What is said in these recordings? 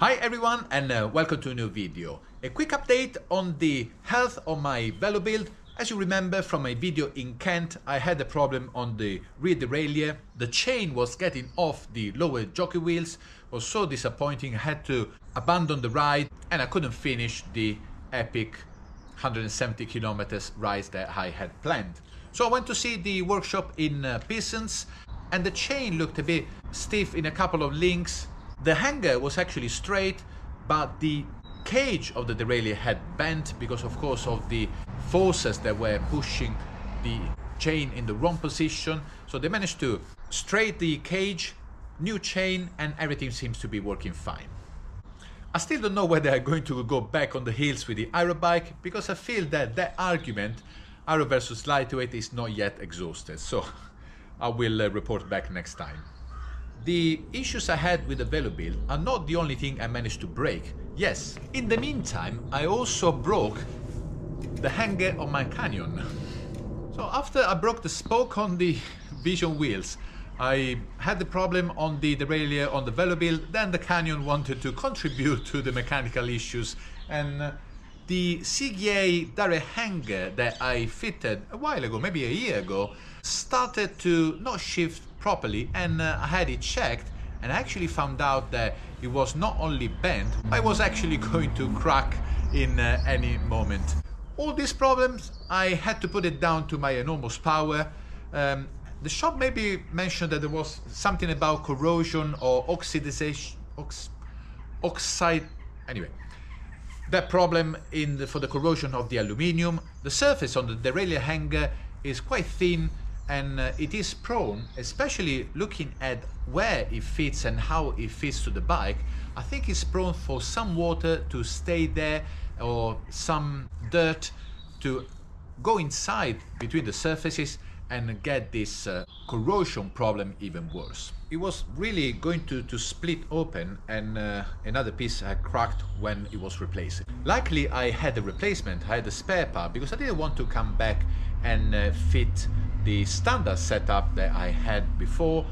Hi everyone, and welcome to a new video. A quick update on the health of my Velobuild. As you remember from my video in Kent, I had a problem on the rear derailleur. The chain was getting off the lower jockey wheels. It was so disappointing. I had to abandon the ride and I couldn't finish the epic 170 kilometers ride that I had planned. So I went to see the workshop in Pistons, and the chain looked a bit stiff in a couple of links. The hanger was actually straight, but the cage of the derailleur had bent because of course of the forces that were pushing the chain in the wrong position. So they managed to straighten the cage, new chain, and everything seems to be working fine. I still don't know whether I'm going to go back on the hills with the aero bike, because I feel that argument, aero versus lightweight, is not yet exhausted. So I will report back next time. The issues I had with the Velobuild are not the only thing I managed to break. Yes, in the meantime, I also broke the hanger on my Canyon. So after I broke the spoke on the Vision wheels, I had the problem on the derailleur on the Velobuild, then the Canyon wanted to contribute to the mechanical issues, and the CGA direct hanger that I fitted a while ago, maybe a year ago, started to not shift properly, and I had it checked, and I actually found out that it was not only bent, I was actually going to crack in any moment. All these problems, I had to put it down to my enormous power. The shop maybe mentioned that there was something about corrosion or oxidization, oxide, anyway. That problem for the corrosion of the aluminium. The surface on the derailleur hanger is quite thin, and it is prone, especially looking at where it fits and how it fits to the bike. I think it's prone for some water to stay there, or some dirt to go inside between the surfaces and get this corrosion problem even worse. It was really going to split open, and another piece had cracked when it was replaced. Luckily I had a replacement, I had a spare part, because I didn't want to come back and fit the standard setup that I had before,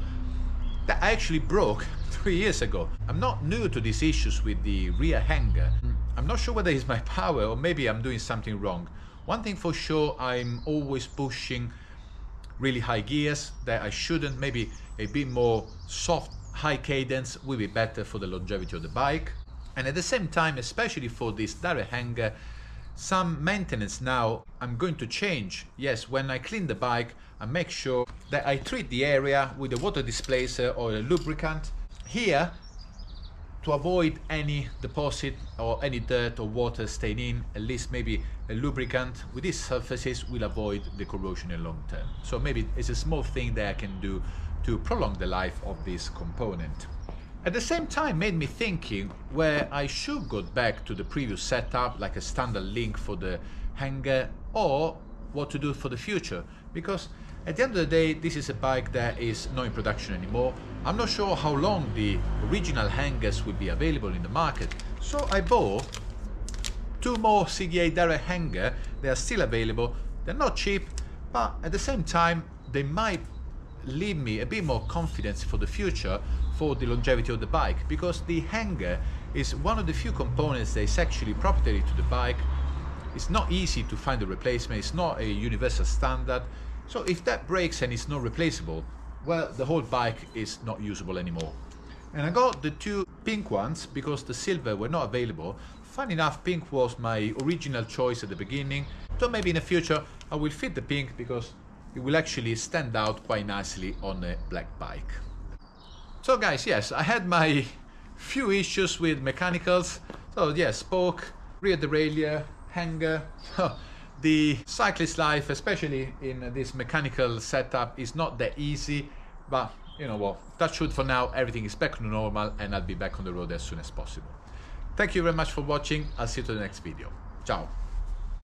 that I actually broke 3 years ago. I'm not new to these issues with the rear hanger. I'm not sure whether it's my power or maybe I'm doing something wrong. One thing for sure, I'm always pushing really high gears that I shouldn't. Maybe a bit more soft, high cadence will be better for the longevity of the bike. And at the same time, especially for this direct hanger, some maintenance now I'm going to change. Yes, when I clean the bike, I make sure that I treat the area with a water displacer or a lubricant here to avoid any deposit or any dirt or water staying in. At least maybe a lubricant with these surfaces will avoid the corrosion in long term. So maybe it's a small thing that I can do to prolong the life of this component. At the same time, made me thinking where I should go back to the previous setup, like a standard link for the hanger, or what to do for the future, because at the end of the day, this is a bike that is not in production anymore. I'm not sure how long the original hangers will be available in the market, so I bought 2 more CGA direct hanger. They are still available. They're not cheap, but at the same time they might leave me a bit more confidence for the future for the longevity of the bike, because the hanger is one of the few components that is actually proprietary to the bike. It's not easy to find a replacement, it's not a universal standard. So if that breaks and it's not replaceable, well, the whole bike is not usable anymore. And I got the 2 pink ones because the silver were not available. Funny enough, pink was my original choice at the beginning, so maybe in the future I will fit the pink because it will actually stand out quite nicely on a black bike. So guys, yes, I had my few issues with mechanicals. So yes, spoke, rear derailleur, hanger. The cyclist life, especially in this mechanical setup, is not that easy, but you know what, touch wood, for now everything is back to normal and I'll be back on the road as soon as possible. Thank you very much for watching. I'll see you to the next video. Ciao.